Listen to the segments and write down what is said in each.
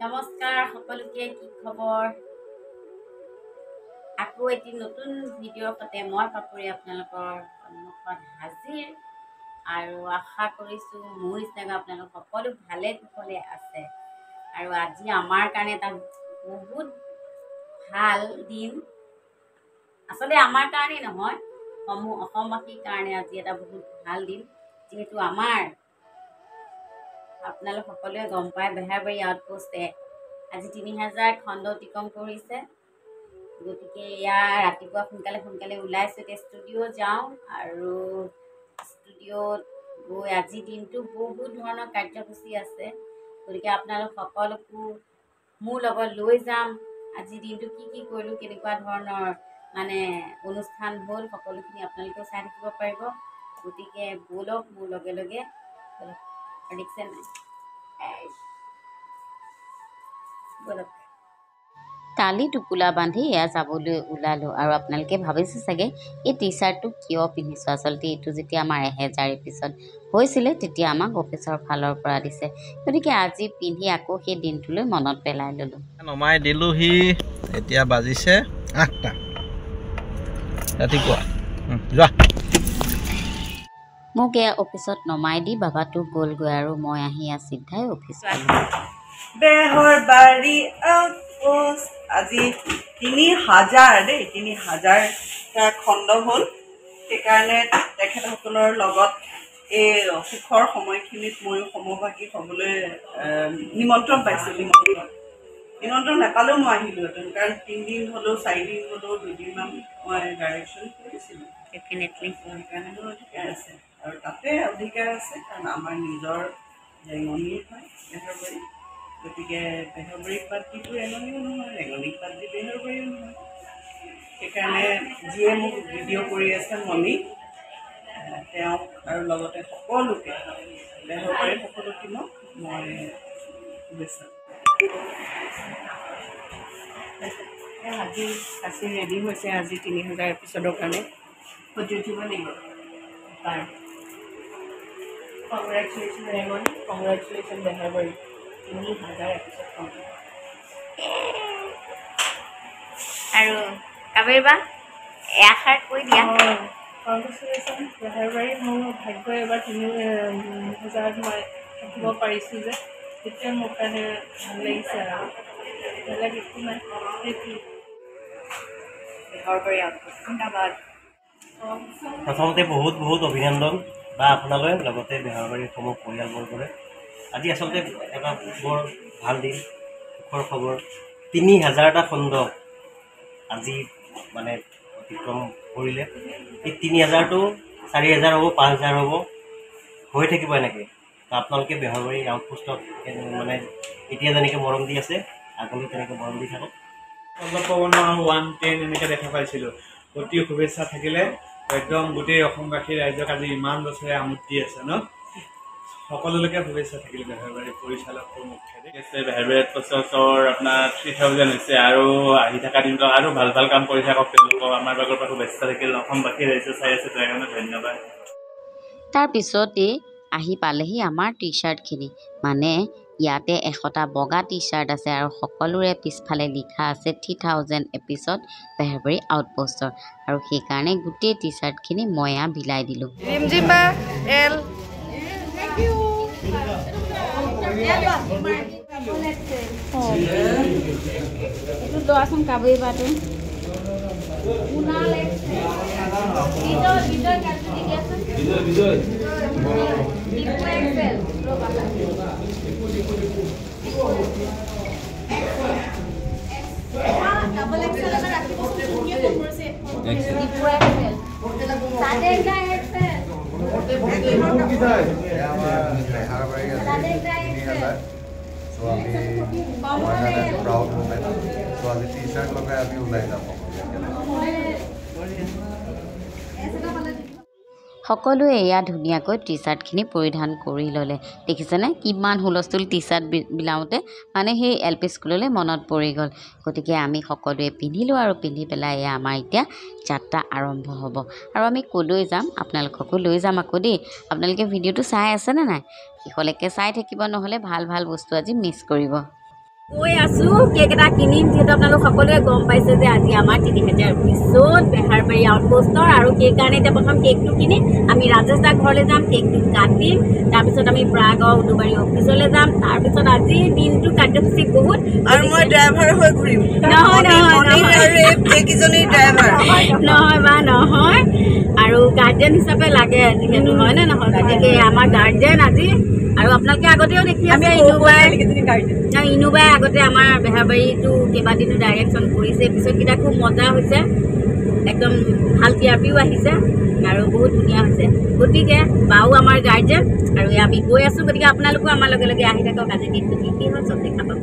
নমস্কাৰ সকলোকে কি খবৰ আকৌ এটি নতুন ভিডিঅ'ৰ সৈতে মই পাপৰি আপোনালোকৰ সন্মুখত হাজিৰ আৰু আশা কৰিছোঁ মোৰ নিচিনাকৈ আপোনালোক সকলো ভালে কুশলে আছে আৰু আজি আমাৰ কাৰণে এটা বহুত ভাল দিন আচলতে আমাৰ কাৰণেই নহয় অসমবাসীৰ কাৰণে আজি এটা বহুত ভাল দিন যেহেতু আমাৰ আপোনালোক সকলোৱে গম পায় বেহাৰবাৰী আউটপোষ্টে আজি 3000 খণ্ড অতিক্ৰম কৰিছে গতিকে এয়া ৰাতিপুৱা সোনকালে ওলাইছোঁ এতিয়া ষ্টুডিঅ' যাওঁ আৰু ষ্টুডিঅ'ত গৈ আজি দিনটো বহুত ধৰণৰ কাৰ্যসূচী আছে গতিকে আপোনালোক সকলোকো মোৰ লগত লৈ যাম আজি দিনটো কি কৰিলোঁ কেনেকুৱা ধৰণৰ মানে অনুষ্ঠান হ'ল সকলোখিনি আপোনালোকেও চাই থাকিব পাৰিব গতিকে ব'লক মোৰ লগে লগে দেখিছে নাই ব'লক কালি টোপোলা বান্ধি এয়া যাবলৈ ওলালোঁ আৰু আপোনালোকে ভাবিছে চাগে এই টি চাৰ্টটো কিয় পিন্ধিছোঁ আচলতে এইটো যেতিয়া আমাৰ 1000 এপিছড হৈছিলে তেতিয়া আমাক অফিচৰ ফালৰ পৰা দিছে গতিকে আজি পিন্ধি আকৌ সেই দিনটোলৈ মনত পেলাই ল'লোঁ নমাই দিলোহি এতিয়া বাজিছে 8টা ৰাতিপুৱা যোৱা মোক এয়া অফিচত নমাই দি বাবাটো গ'লগৈ আৰু মই আহি চিধাই অফিচ বেহৰবাৰী আউটপোষ্ট আজি 3000 দেই 3000টা খণ্ড হ'ল সেইকাৰণে তেখেতসকলৰ লগত এই সুখৰ সময়খিনিত ময়ো সমভাগী হ'বলৈ নিমন্ত্ৰণ পাইছোঁ নিমন্ত্ৰণ নাপালেও মই আহিলোহেঁতেন কাৰণ 3 দিন হ'লেও 4 দিন হ'লেও 2 দিনমান মই ডাইৰেকশ্যন কৰিছিলোঁ ডেফিনেটলি সেইকাৰণে মোৰ অধিকাৰ আছে আৰু তাতে অধিকাৰ আছে কাৰণ আমাৰ নিজৰ ৰেঙনি হয় বেহৰবাৰী গতিকে বেহৰবাৰীক বাদ দিটো ৰেঙনিও নহয় ৰেঙনিক বাদ দি বেহৰবাৰীও নহয় সেইকাৰণে যিয়ে মোক ভিডিঅ' কৰি আছে মণি তেওঁক আৰু লগতে সকলোকে বেহৰবাৰীৰ সকলো টীমক মই শুভেচ্ছা আজি সাঁচি ৰেডি হৈছে আজি 3000 এপিছডৰ কাৰণে সজি উঠিব লাগিব কংগ্ৰেচুলেশ্যন ৰেঙনি কংগ্ৰেচুলেশ্যন বেহৰবাৰী 3000 এপিছড কমপ্লিট আৰু কাবেৰ বা এষাৰ কৈ দিয়া কংগ্ৰেচুলেশ্যন বেহৰবাৰী মোৰ ভাগ্য এবাৰ 3000 মই থাকিব পাৰিছোঁ যে তেতিয়া মোৰ কাৰণে ভাল লাগিছে আৰু বেলেগ একো নাই বেহৰবাৰী ধন্যবাদ প্ৰথমতে বহুত অভিনন্দন বা আপোনালৈ লগতে বেহৰবাৰীৰ সমূহ পৰিয়ালবৰ্গৰে আজি আচলতে এটা বৰ ভাল দিন সুখৰ খবৰ 3000টা খণ্ড আজি মানে অতিক্ৰম কৰিলে এই 3000টো 4000 হ'ব 5000 হ'ব হৈ থাকিব এনেকৈ আপোনালোকে বেহৰবাৰী আউটপোষ্টত মানে এতিয়া যেনেকৈ মৰম দি আছে আগলৈ তেনেকৈ মৰম দি থাকক অলপ 110 এনেকৈ দেখা পাইছিলোঁ অতি শুভেচ্ছা থাকিলে একদম গোটেই অসমবাসী ৰাইজক আজি ইমান বছৰে আমোদি আছে ন সকলোলৈকে শুভেচ্ছা থাকিলে বেহৰবাৰী পৰিচালক মুখ্যে বেহৰবাৰী আউটপোষ্টৰ আপোনাৰ 3000 হৈছে আৰু আহি থকা দিনটো আৰু ভাল কাম কৰি থাকক তেওঁলোকক আমাৰ ভাগৰ পৰা শুভেচ্ছা থাকিল অসমবাসী ৰাইজে চাই আছে তাৰ কাৰণে ধন্যবাদ তাৰপিছতে আহি পালেহি আমাৰ টি চাৰ্টখিনি মানে ইয়াতে 100টা বগা টি চাৰ্ট আছে আৰু সকলোৰে পিছফালে লিখা আছে 3000 এপিছড বেহৰবাৰী আউটপোষ্টৰ আৰু সেইকাৰণে গোটেই টি চাৰ্টখিনি মই বিলাই দিলোঁ ৰিমজিমা L itu doakan kabui batu. সকলোৱে এয়া ধুনীয়াকৈ টি চাৰ্টখিনি পৰিধান কৰি ল'লে দেখিছেনে কিমান হুলস্থুল টি চাৰ্ট বিলাওঁতে মানে সেই এল পি স্কুললৈ মনত পৰি গ'ল গতিকে আমি সকলোৱে পিন্ধিলোঁ আৰু পিন্ধি পেলাই এয়া আমাৰ এতিয়া যাত্ৰা আৰম্ভ হ'ব আৰু আমি ক'লৈ যাম আপোনালোককো লৈ যাম আকৌ দেই আপোনালোকে ভিডিঅ'টো চাই আছেনে নাই শেষলৈকে চাই থাকিব নহ'লে ভাল ভাল বস্তু আজি মিছ কৰিব গৈ আছোঁ কেক এটা কিনিম যিহেতু আপোনালোক সকলোৱে গম পাইছে যে আজি আমাৰ 3020 বেহাৰবাৰী আউটপোষ্টৰ আৰু সেই কাৰণে এতিয়া প্ৰথম কেকটো কিনি আমি ৰাজেশ দাৰ ঘৰলৈ যাম কেকটো কাটিম তাৰপিছত আমি প্ৰাগৰ উলুবাৰী অফিচলৈ যাম তাৰপিছত আজি দিনটো কাৰ্যসূচী বহুত আৰু মই ড্ৰাইভাৰ হৈ ঘূৰিম নহয় বা নহয় আৰু গাৰ্জেন হিচাপে লাগে যিহেতু হয় নে নহয় গতিকে আমাৰ গাৰ্জেন আজি আৰু আপোনালোকে আগতেও দেখি আছে ইনোবাই আগতে আমাৰ বেহাৰবাৰীটো কেইবাদিনো ডাইৰেকশ্যন কৰিছে পিছতকেইটা খুব মজা হৈছে একদম ভাল টিআৰপিও আহিছে আৰু বহুত ধুনীয়া হৈছে গতিকে বাও আমাৰ গাৰ্জেন আৰু আমি গৈ আছোঁ গতিকে আপোনালোকো আমাৰ লগে লগে আহি থাকক আজি দিনটো কি হয় চব দেখা পাব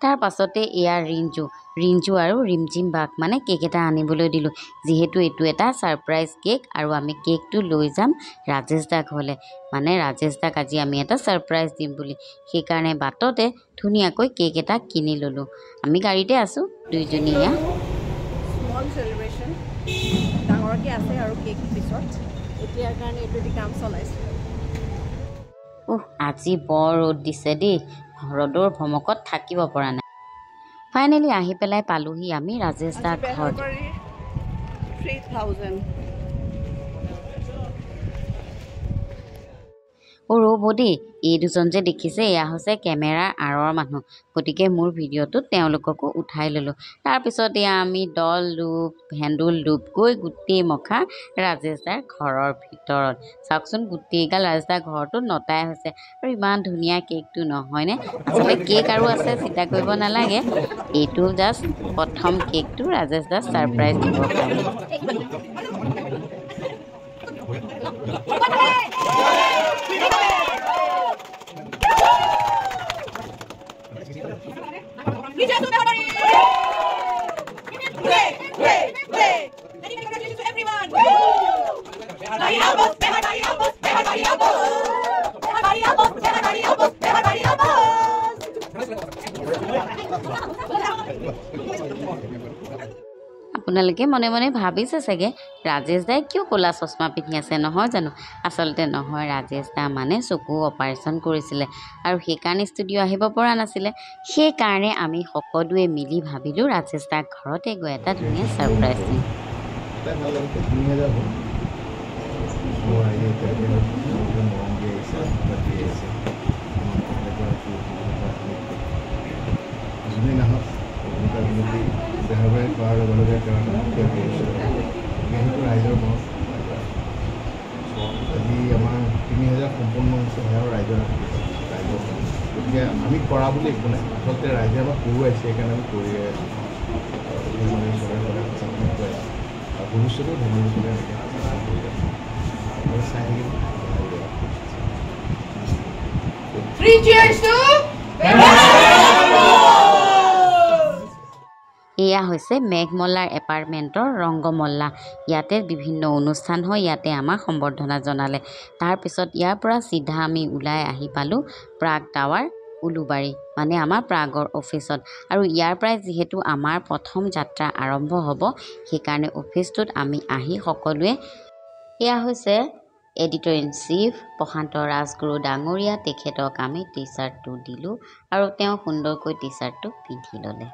তাৰ পাছতে এয়া ৰিঞ্জু আৰু ৰিমজিম বাক মানে কেক এটা আনিবলৈ দিলোঁ যিহেতু এইটো এটা ছাৰপ্ৰাইজ কেক আৰু আমি কেকটো লৈ যাম ৰাজেশ দাক ঘৰলৈ মানে ৰাজেশ দাক আজি আমি এটা ছাৰপ্ৰাইজ দিম বুলি সেইকাৰণে বাটতে ধুনীয়াকৈ কেক এটা কিনি ল'লোঁ আমি গাড়ীতে আছোঁ দুইজনীয়া স্মল চেলিব্ৰেশ্যন ডাঙৰকৈ আছে আৰু কেক পিছত এতিয়াৰ কাৰণে এইটো দি কাম চলাইছোঁ আজি বৰ ৰ'দ দিছে দেই ৰ'দৰ ভমকত থাকিব পৰা নাই ফাইনেলি আহি পেলাই পালোহি আমি ৰাজেশ দাৰ ঘৰত 3000 ৰ'ব দেই এই দুজন যে দেখিছে এয়া হৈছে কেমেৰাৰ আঁৰৰ মানুহ গতিকে মোৰ ভিডিঅ'টোত তেওঁলোককো উঠাই ল'লোঁ তাৰপিছত এয়া আমি দল লুপ হেণ্ডুল লুপ গৈ গোটেই মখা ৰাজেশ দাৰ ঘৰৰ ভিতৰত চাওকচোন গোটেইগাল ৰাজেশ দাৰ ঘৰটো নটাই হৈছে আৰু ইমান ধুনীয়া কেকটো নহয়নে আচলতে কেক আৰু আছে চিন্তা কৰিব নালাগে এইটো জাষ্ট প্ৰথম কেকটো ৰাজেশ দাৰ ছাৰপ্ৰাইজ দিবৰ কাৰণে আপোনালোকে মনে মনে ভাবিছে চাগে ৰাজেশ দাই কিয় ক'লা চশমা পিন্ধি আছে নহয় জানো আচলতে নহয় ৰাজেশ দা মানে চকু অপাৰেশ্যন কৰিছিলে আৰু সেইকাৰণে ষ্টুডিঅ' আহিব পৰা নাছিলে সেইকাৰণে আমি সকলোৱে মিলি ভাবিলোঁ ৰাজেশ দাৰ ঘৰতে গৈ এটা ধুনীয়া ছাৰপ্ৰাইজ দিম বেহাৰবাৰী খোৱাৰ লগে লগে কাৰণে ৰাইজৰ মনত আজি আমাৰ 3000 সম্পূৰ্ণ হৈছে সেয়াও ৰাইজৰ গতিকে আমি কৰা বুলি একো নাই আচলতে ৰাইজে আমাক কৰোৱাইছে সেইকাৰণে আমি কৰিয়ে আছোঁ আৰু ভৱিষ্যতেও ধন্যবাদ এনেকৈ চাই এয়া হৈছে মেঘমল্লাৰ এপাৰ্টমেণ্টৰ ৰংগমল্লা ইয়াতে বিভিন্ন অনুষ্ঠান হয় ইয়াতে আমাক সম্বৰ্ধনা জনালে তাৰপিছত ইয়াৰ পৰা চিধা আমি ওলাই আহি পালোঁ প্ৰাগ টাৱাৰ উলুবাৰী মানে আমাৰ প্ৰাগৰ অফিচত আৰু ইয়াৰ পৰাই যিহেতু আমাৰ প্ৰথম যাত্ৰা আৰম্ভ হ'ব সেইকাৰণে অফিচটোত আমি আহি সকলোৱে এয়া হৈছে এডিটৰ ইন চিফ প্ৰশান্ত ৰাজগুৰু ডাঙৰীয়া তেখেতক আমি টি চাৰ্টটো দিলোঁ আৰু তেওঁ সুন্দৰকৈ টি চাৰ্টটো পিন্ধি ল'লে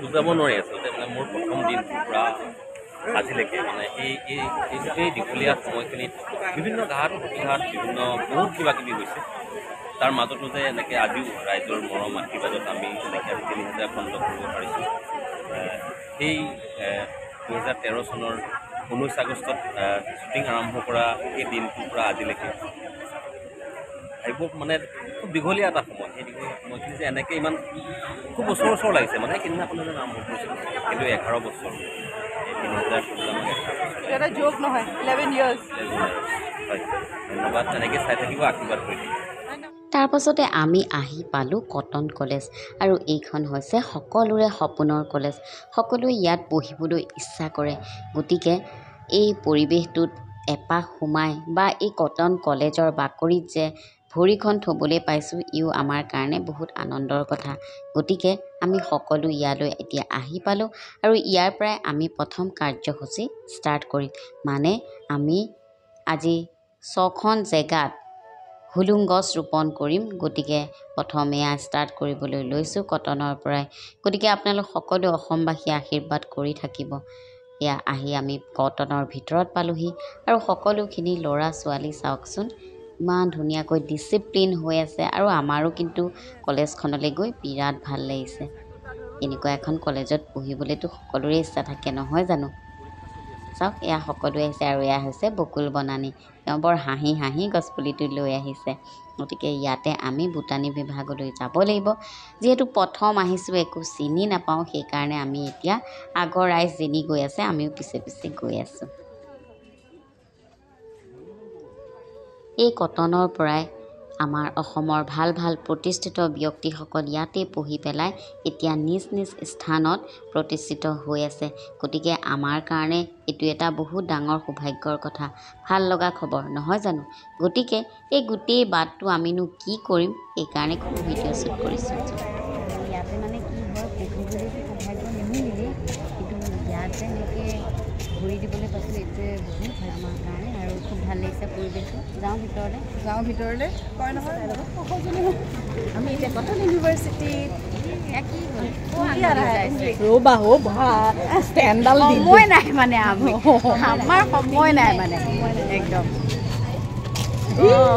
বুজাব নোৱাৰি আচলতে মানে মোৰ প্ৰথম দিনটোৰ পৰা আজিলৈকে মানে এই গোটেই দীঘলীয়া সময়খিনিত বিভিন্ন ঘাট প্ৰতিঘাত বিভিন্ন বহুত কিবা কিবি হৈছে তাৰ মাজতো যে এনেকৈ আজিও ৰাইজৰ মৰম আশীৰ্বাদত আমি তেনেকৈ আজি ৩,০০০ খণ্ড কৰিব পাৰিছোঁ সেই ২০১৩ চনৰ 19 আগষ্টত শ্বুটিং আৰম্ভ কৰা এই দিনটোৰ পৰা আজিলৈকে এইবোৰ মানে খুব দীঘলীয়া এটা সময় সেই দীঘলীয়া সময়খিনি যে এনেকৈ ইমান খুব বছৰ লাগিছে মানে সেইদিনাখন যেন আৰম্ভ কৰিছিলোঁ কিন্তু 11 বছৰ এই ৩,০০০ এটা জোক নহয় 11 ইয়াৰ্ছ হয় ধন্যবাদ তেনেকৈ চাই থাকিব আশীৰ্বাদ কৰি থাকিব তাৰ পাছতে আমি আহি পালোঁ কটন কলেজ আৰু এইখন হৈছে সকলোৰে সপোনৰ কলেজ সকলোৱে ইয়াত পঢ়িবলৈ ইচ্ছা কৰে গতিকে এই পৰিৱেশটোত এপাক সোমাই বা এই কটন কলেজৰ বাকৰিত যে ভৰিখন থ'বলৈ পাইছোঁ ইও আমাৰ কাৰণে বহুত আনন্দৰ কথা গতিকে আমি সকলো ইয়ালৈ এতিয়া আহি পালোঁ আৰু ইয়াৰ পৰাই আমি প্ৰথম কাৰ্যসূচী ষ্টাৰ্ট কৰিম মানে আমি আজি 6খন জেগাত হুলুং গছ ৰোপণ কৰিম গতিকে প্ৰথম এয়া ষ্টাৰ্ট কৰিবলৈ লৈছোঁ কটনৰ পৰাই গতিকে আপোনালোক সকলো অসমবাসীয়ে আশীৰ্বাদ কৰি থাকিব এয়া আহি আমি কটনৰ ভিতৰত পালোহি আৰু সকলোখিনি ল'ৰা ছোৱালী চাওকচোন ইমান ধুনীয়াকৈ ডিচিপ্লিন হৈ আছে আৰু আমাৰো কিন্তু কলেজখনলৈ গৈ বিৰাট ভাল লাগিছে এনেকুৱা এখন কলেজত পঢ়িবলৈতো সকলোৰে ইচ্ছা থাকে নহয় জানো চাওক এয়া সকলোৱে আহিছে আৰু এয়া হৈছে বকুল বনানী তেওঁ বৰ হাঁহি গছপুলিটো লৈ আহিছে গতিকে ইয়াতে আমি বুটানী বিভাগলৈ যাব লাগিব যিহেতু প্ৰথম আহিছোঁ একো চিনি নাপাওঁ সেইকাৰণে আমি এতিয়া আগৰ ৰাইজ যেনি গৈ আছে আমিও পিছে গৈ আছোঁ এই কটনৰ পৰাই আমাৰ অসমৰ ভাল প্ৰতিষ্ঠিত ব্যক্তিসকল ইয়াতে পঢ়ি পেলাই এতিয়া নিজ স্থানত প্ৰতিষ্ঠিত হৈ আছে গতিকে আমাৰ কাৰণে এইটো এটা বহুত ডাঙৰ সৌভাগ্যৰ কথা ভাল লগা খবৰ নহয় জানো গতিকে এই গোটেই বাটটো আমিনো কি কৰিম সেইকাৰণে খুব ভিডিঅ' শ্বুট কৰিছোঁ ইয়াতে মানে কি হয় পঢ়িবলৈ সৌভাগ্য নিমিলে কিন্তু ইয়াতে এনেকৈ ঘূৰি দিবলৈ পাইছোঁ এইটোৱে বহুত আমাৰ কাৰণে আৰু খুব ভাল লাগিছে পৰিৱেশটো যাওঁ ভিতৰলৈ কয় নহয় আমি এতিয়া কটন ইউনিভাৰ্চিটিত সময় নাই মানে আমাৰ সময় নাই মানে একদম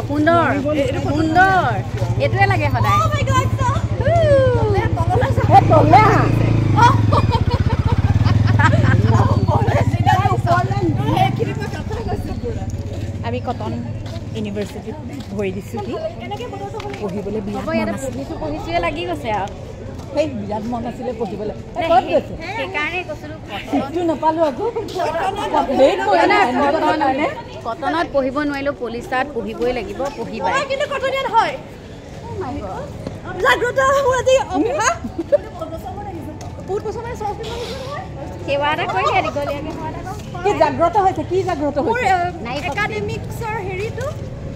সুন্দৰ এইটোৱে লাগে সদায় আমি কটন ইউনিভাৰ্চিটিত ভৰি দিছোঁ কি পঢ়িবলৈ পঢ়িছোৱে লাগি গৈছে আৰু সেই বিৰাট মন আছিলে পঢ়িবলৈ সেইকাৰণে কৈছিলোঁ নাপালোঁ আকৌ কটনত পঢ়িব নোৱাৰিলেও পলিচাত পঢ়িবই লাগিব পঢ়িবা কিন্তু কটনীয়া নহয় সেৱা এটা কৰি দীঘলীয়াকৈ জাগ্ৰত হৈছে কি জাগ্ৰত হৈছে একাডেমিক্সৰ হেৰিটো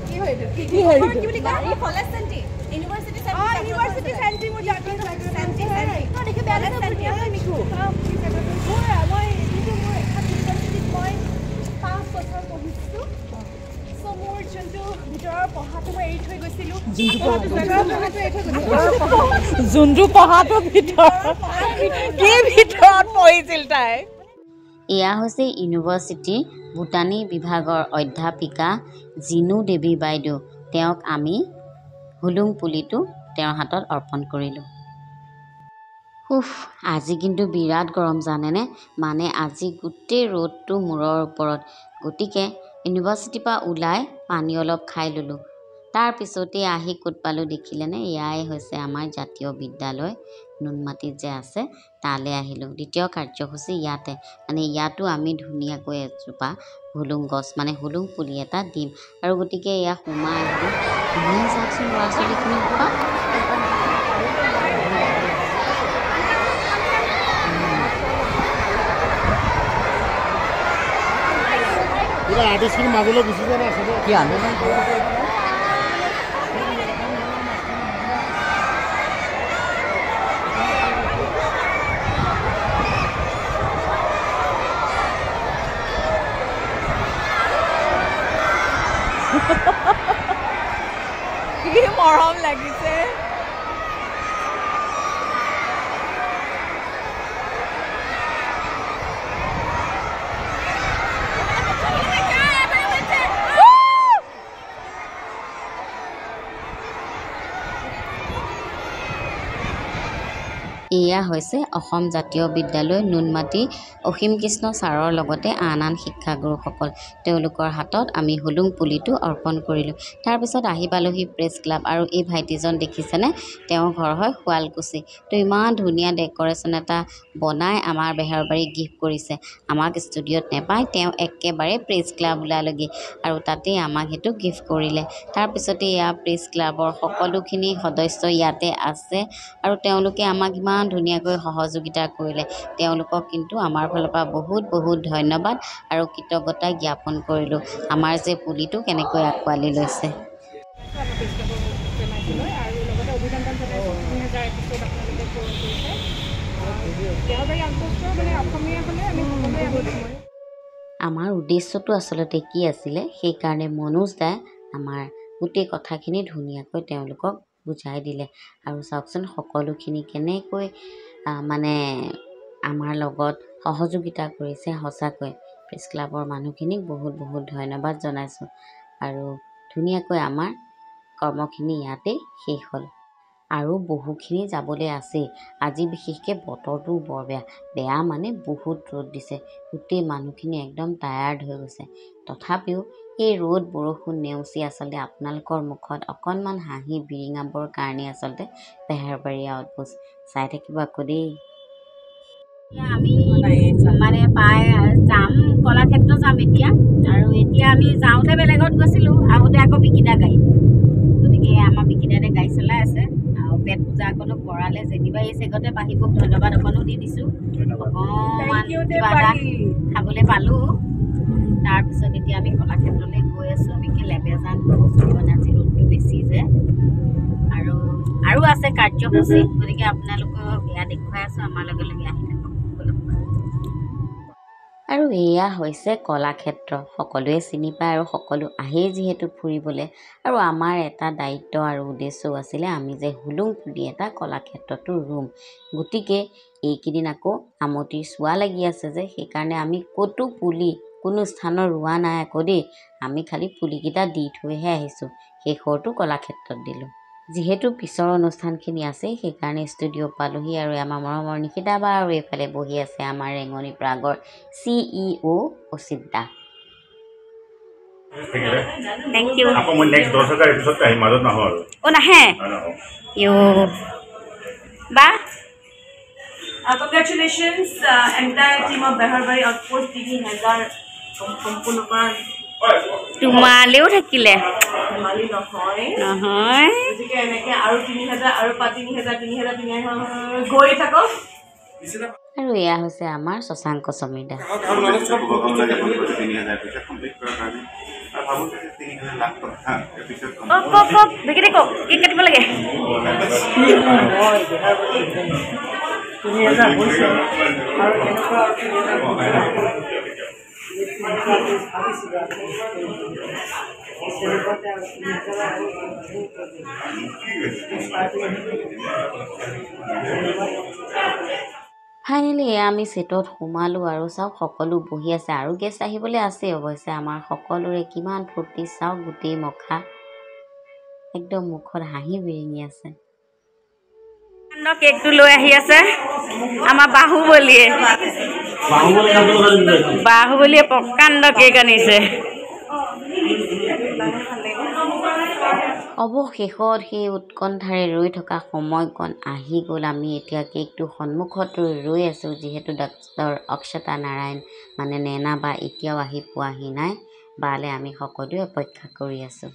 কি হয় কি বুলি কয় ইউনিভাৰ্চিটি চেণ্ট্ৰি মোৰ জাগ্ৰত চেণ্ট্ৰি দেখি বেয়া লাগে মিকু মই এখন ইউনিভাৰ্চিটিত মই 5 বছৰ পঢ়িছোঁ চ' মোৰ যোনটো ভিতৰৰ পঢ়াটো মই এৰি থৈ গৈছিলোঁ যোনটো পঢ়াটো ভিতৰত পঢ়িছিল তাই এয়া হৈছে ইউনিভাৰ্চিটিৰ বুটানী বিভাগৰ অধ্যাপিকা জিনু দেৱী বাইদেউ তেওঁক আমি হুলুং পুলিটো তেওঁৰ হাতত অৰ্পণ কৰিলোঁ আজি কিন্তু বিৰাট গৰম জানেনে মানে আজি গোটেই ৰ'দটো মূৰৰ ওপৰত গতিকে ইউনিভাৰ্চিটিৰ পৰা ওলাই পানী অলপ খাই ল'লোঁ তাৰপিছতে আহি ক'ত পালোঁ দেখিলেনে এয়াই হৈছে আমাৰ জাতীয় বিদ্যালয় নুনমাটিত যে আছে তালৈ আহিলোঁ দ্বিতীয় কাৰ্যসূচী ইয়াতে মানে ইয়াতো আমি ধুনীয়াকৈ এজোপা হুলুং গছ মানে হুলুং পুলি এটা দিম আৰু গতিকে এয়া সোমাই আহিলোঁ ধুনীয়া চাওকচোন ল'ৰা ছোৱালীখিনি আৰ্টিষ্টখিনি মাজলৈ গুচি যোৱা আছে কি আন্দোলন কি মৰম লাগিছে এয়া হৈছে অসম জাতীয় বিদ্যালয় নুনমাটি অসীম কৃষ্ণ ছাৰৰ লগতে আন শিক্ষাগুৰুসকল। তেওঁলোকৰ হাতত আমি হুলুং পুলিটো অৰ্পণ কৰিলোঁ। তাৰপিছত আহি পালোহি প্ৰেছ ক্লাব আৰু এই ভাইটিজন দেখিছেনে, তেওঁৰ ঘৰ হয় শুৱালকুছি। তো ইমান ধুনীয়া ডেক'ৰেশ্যন এটা বনাই আমাৰ বেহাৰবাৰীক গিফ্ট কৰিছে। আমাক ষ্টুডিঅ'ত নেপায়, তেওঁ একেবাৰে প্ৰেছ ক্লাব ওলালগৈ আৰু তাতেই আমাক সেইটো গিফ্ট কৰিলে। তাৰপিছতে এয়া প্ৰেছ ক্লাবৰ সকলোখিনি সদস্য ইয়াতে আছে আৰু তেওঁলোকে আমাক ইমান ধুনীয়াকৈ সহযোগিতা কৰিলে। তেওঁলোকক কিন্তু আমাৰ ফালৰ পৰা বহুত বহুত ধন্যবাদ আৰু কৃতজ্ঞতা জ্ঞাপন কৰিলোঁ আমাৰ যে পুলিটো কেনেকৈ আঁকোৱালি লৈছে। আমাৰ উদ্দেশ্যটো আচলতে কি আছিলে, সেইকাৰণে মনোজ দাই আমাৰ গোটেই কথাখিনি ধুনীয়াকৈ তেওঁলোকক বুজাই দিলে। আৰু চাওকচোন সকলোখিনি কেনেকৈ মানে আমাৰ লগত সহযোগিতা কৰিছে। সঁচাকৈ প্ৰেছ ক্লাবৰ মানুহখিনিক বহুত বহুত ধন্যবাদ জনাইছোঁ। আৰু ধুনীয়াকৈ আমাৰ কৰ্মখিনি ইয়াতেই শেষ হ'ল আৰু বহুখিনি যাবলৈ আছেই। আজি বিশেষকৈ বতৰটো বৰ বেয়া মানে বহুত ৰ'দ দিছে, গোটেই মানুহখিনি একদম টায়াৰ্ড হৈ গৈছে। তথাপিও এই ৰ'দ বৰষুণ নেওচি আচলতে আপোনালোকৰ মুখত অকণমান হাঁহি বিৰিঙাবৰ কাৰণে আচলতে বেহাৰবাৰী আউটপোষ্ট চাই থাকিব আকৌ দেই। আমি মানে যাম কলাক্ষেত্ৰ যাম এতিয়া। আৰু এতিয়া আমি যাওঁতে বেলেগত গৈছিলোঁ, আহোঁতে আকৌ বিকিদা গাড়ী, গতিকে আমাৰ বিকিদাতে গাড়ী চলাই আছে। আৰু পেট পূজা অকণো কৰালে, যেনিবা এই চেগতে বাঢ়িবক ধন্যবাদ অকণো দি দিছোঁ। অকণমান কিবা এটা খাবলৈ পালোঁ। তাৰপিছত এতিয়া আমি কলাক্ষেত্ৰলৈ গৈ আছোঁ। আমি লেবেজান গৈছোঁ মানে আজি ৰ'দটো বেছি যে, আৰু আছে কাৰ্যসূচী, গতিকে আপোনালোকক এয়া দেখুৱাই আছোঁ। আমাৰ লগে লগে আহি থাকক। আৰু এয়া হৈছে কলাক্ষেত্ৰ, সকলোৱে চিনি পায় আৰু সকলো আহেই যিহেতু ফুৰিবলৈ। আৰু আমাৰ এটা দায়িত্ব আৰু উদ্দেশ্যও আছিলে, আমি যে হুলুং পুলি এটা কলাক্ষেত্ৰটো ৰুম। গতিকে এইকেইদিন আকৌ আমতিৰ চোৱা লাগি আছে যে, সেইকাৰণে আমি ক'তো পুলি কোনো স্থানৰ ৰোৱা নাই আকৌ দেই। আমি খালি পুলিকেইটা দি থৈহে আহিছোঁ। শেষৰটো কলাক্ষেত্ৰত দিলোঁ। যিহেতু পিছৰ অনুষ্ঠানখিনি আছে, সেইকাৰণে ষ্টুডিঅ' পালোহি আৰু আমাৰ মৰমৰ নিশিতা বা আৰু এইফালে বহি আছে আমাৰ ৰেঙনি প্ৰাগৰ CEO অচিত দা। Thank you. আকৌ মই নেক্সট 10,000 এপিছড আহিম, মাজত নাহোঁ আৰু। নাহে বা Congratulations, entire team of Beharabari Outpost 3000 সম্পূৰ্ণ কৰা। তোমালেও থাকিলে ধেমালি নহয়, গতিকে এনেকৈ আৰু 3000 আৰু 3000 গৈ থাকক। আৰু এয়া হৈছে আমাৰ শশাংক সমীৰ দা। বেগেতে কওক, কেক কাটিব লাগে। ফাইনেলি এয়া আমি ছেটত সোমালোঁ আৰু চাওক সকলো বহি আছে আৰু গেষ্ট আহিবলৈ আছে। অৱশ্যে আমাৰ সকলোৰে কিমান ফূৰ্তি চাওক, গোটেই মখা একদম মুখত হাঁহি বিৰিঙি আছে। কেকটো লৈ আহি আছে আমাৰ বাহুবলীয়ে প্ৰকাণ্ড কেক আনিছে। অৱশেষত সেই উৎকণ্ঠাৰে ৰৈ থকা সময়কণ আহি গ'ল। আমি এতিয়া কেকটো সন্মুখত ৰৈ আছোঁ, যিহেতু ডক্টৰ অক্ষতা নাৰায়ণ মানে নেনা বা এতিয়াও আহি পোৱাহি নাই। বালে আমি সকলোৱে অপেক্ষা কৰি আছোঁ।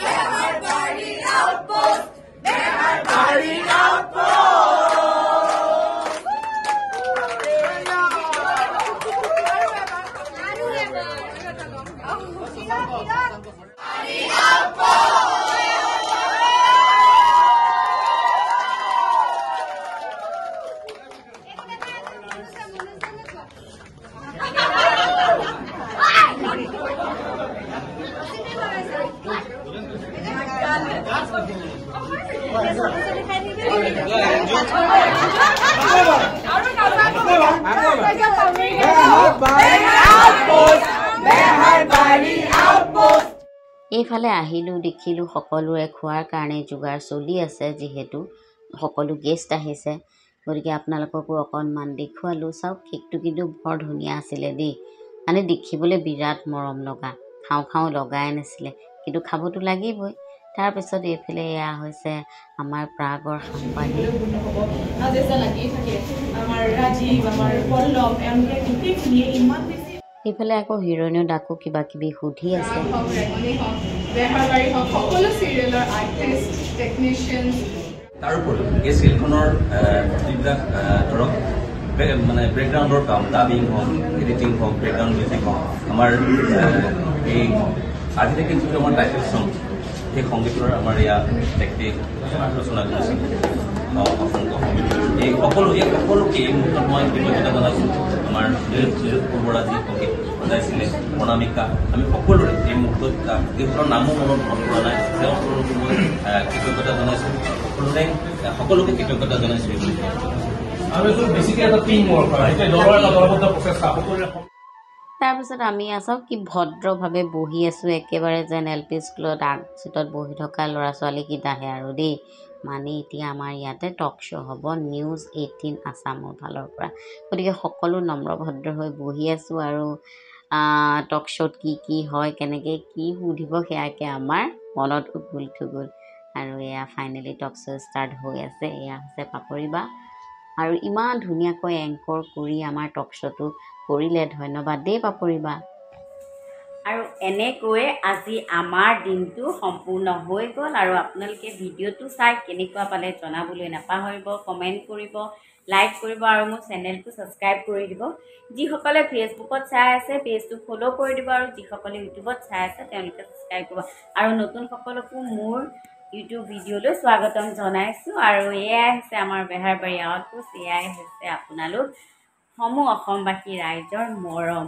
Beharabari Outpost! এইফালে আহিলোঁ দেখিলোঁ সকলোৰে খোৱাৰ কাৰণে যোগাৰ চলি আছে যিহেতু সকলো গেষ্ট আহিছে গতিকে আপোনালোককো অকণমান দেখুৱালোঁ চাওক কেকটো কিন্তু বৰ ধুনীয়া আছিলে দেই মানে দেখিবলৈ বিৰাট মৰম লগা খাওঁ লগাই নাছিলে কিন্তু খাবতো লাগিবই তাৰপিছত এইফালে এয়া হৈছে আমাৰ প্ৰাগৰ সাংবাদিক এইফালে আকৌ হিৰোইনৰ ডাকো কিবা কিবি সুধি আছে তাৰোপৰি এই চিৰিয়েলখনৰ যিবিলাক ধৰক মানে বেকগ্ৰাউণ্ডৰ কাম ডাবিং হওক এডিটিং হওক বেকগ্ৰাউণ্ড মিউজিক হওক আমাৰ এই আজিলৈকে যিটো আমাৰ টাইটেল চং সেই সংগীতৰ আমাৰ ইয়াত তেখেতে ৰচনা কৰিছিল অসংখ্য এই সকলোকে এই মুহূৰ্তত মই কৃতজ্ঞতা জনাইছোঁ আমাৰ বৰা যি সংগীত সজাইছিলে প্ৰণামিকা আমি সকলোৰে এই মুহূৰ্তত এইবোৰৰ নামো মনত পৰা নাই তেওঁলোককো মই কৃতজ্ঞতা জনাইছোঁ সকলোকে কৃতজ্ঞতা জনাইছোঁ তাৰপিছত আমি আছোঁ কি ভদ্ৰভাৱে বহি আছোঁ একেবাৰে যেন LP স্কুলত আগ চিটত বহি থকা ল'ৰা ছোৱালীকেইটাহে আৰু দেই মানে এতিয়া আমাৰ ইয়াতে টক শ্ব' হ'ব নিউজ 18 আছামৰ ফালৰ পৰা গতিকে সকলো নম্ৰভদ্ৰ হৈ বহি আছোঁ আৰু টক শ্ব'ত কি হয় কেনেকৈ কি সুধিব সেয়াকে আমাৰ মনত উগুল থুগুল আৰু এয়া ফাইনেলি টক শ্ব' ষ্টাৰ্ট হৈ আছে এয়া হৈছে পাপৰি বা আৰু ইমান ধুনীয়াকৈ এংকৰ কৰি আমাৰ টক শ্ব'টো কৰিলে ধন্যবাদ দেই পাপৰি বা আৰু এনেকৈয়ে আজি আমাৰ দিনটো সম্পূৰ্ণ হৈ গ'ল আৰু আপোনালোকে ভিডিঅ'টো চাই কেনেকুৱা পালে জনাবলৈ নাপাহৰিব কমেণ্ট কৰিব লাইক কৰিব আৰু মোৰ চেনেলটো ছাবস্ক্ৰাইব কৰি দিব যিসকলে ফেচবুকত চাই আছে পেজটো ফ'ল' কৰি দিব আৰু যিসকলে ইউটিউবত চাই আছে তেওঁলোকে ছাবস্ক্ৰাইব কৰিব আৰু নতুনসকলকো মোৰ ইউটিউব ভিডিঅ'লৈ স্বাগতম জনাইছোঁ আৰু এয়াই হৈছে আমাৰ বেহাৰবাৰী আউটপোষ্ট এয়াই হৈছে আপোনালোক সমূহ অসমবাসী ৰাইজৰ মৰম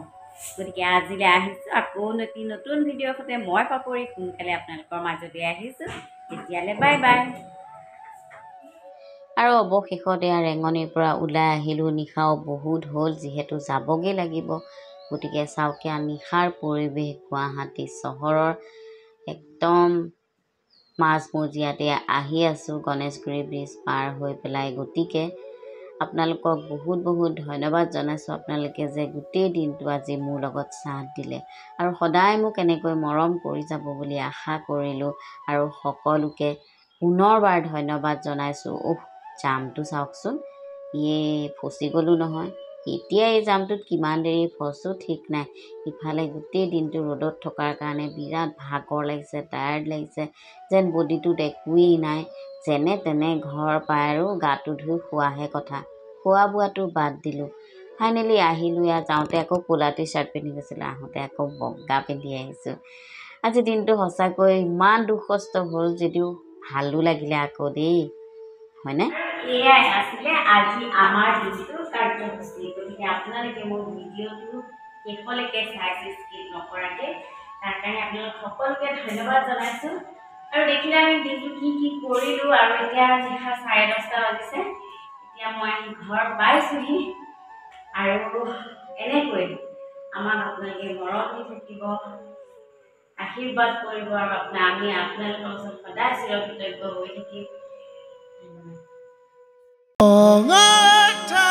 গতিকে আজিলৈ আহিছোঁ আকৌ নতুন ভিডিঅ'ৰ সৈতে মই পাপৰি সোনকালে আপোনালোকৰ মাজলৈ আহিছোঁ তেতিয়ালৈ বাই বাই আৰু অৱশেষত এয়া ৰেঙনিৰ পৰা ওলাই আহিলোঁ নিশাও বহুত হ'ল যিহেতু যাবগৈ লাগিব গতিকে চাওকে নিশাৰ পৰিৱেশ গুৱাহাটী চহৰৰ একদম মাজমজিয়াতে আহি আছোঁ গণেশগুৰি ব্ৰিজ পাৰ হৈ পেলাই গতিকে আপোনালোকক বহুত ধন্যবাদ জনাইছোঁ আপোনালোকে যে গোটেই দিনটো আজি মোৰ লগত সাথ দিলে আৰু সদায় মোক এনেকৈ মৰম কৰি যাব বুলি আশা কৰিলোঁ আৰু সকলোকে পুনৰবাৰ ধন্যবাদ জনাইছোঁ জামটো চাওকচোন ফচি গ'লোঁ নহয় এতিয়া এই জামটোত কিমান দেৰি ফচোঁ ঠিক নাই ইফালে গোটেই দিনটো ৰ'দত থকাৰ কাৰণে বিৰাট ভাগৰ লাগিছে টায়াৰ্ড লাগিছে যেন বডিটোত একোৱেই নাই যেনে তেনে ঘৰ পাই আৰু গাটো ধুই শোৱাহে কথা খোৱা বোৱাটো বাদ দিলোঁ ফাইনেলি আহিলোঁ ইয়াত যাওঁতে আকৌ ক'লা টি চাৰ্ট পিন্ধি গৈছিলোঁ আহোঁতে আকৌ বগা পিন্ধি আহিছোঁ আজি দিনটো সঁচাকৈ ইমান দুখ কষ্ট হ'ল যদিও ভালো লাগিলে আকৌ দেই হয়নে এয়াই আছিলে আজি আমাৰ দিনটোৰ কাৰ্যসূচী গতিকে আপোনালোকে মোৰ ভিডিঅ'টো শেষলৈকে চাইছে স্কিপ নকৰাকৈ তাৰ কাৰণে আপোনালোক সকলোকে ধন্যবাদ জনাইছোঁ আৰু দেখিলে আমি দিনটো কি কৰিলোঁ আৰু এতিয়া নিশা 10:30 বাজিছে এতিয়া মই ঘৰ পাইছোঁহি আৰু এনেকৈ আমাক আপোনালোকে মৰম দি থাকিব আশীৰ্বাদ কৰিব আৰু আমি আপোনালোকৰ ওচৰত সদায় চিৰকৃতজ্ঞ হৈ থাকিম অঙঠা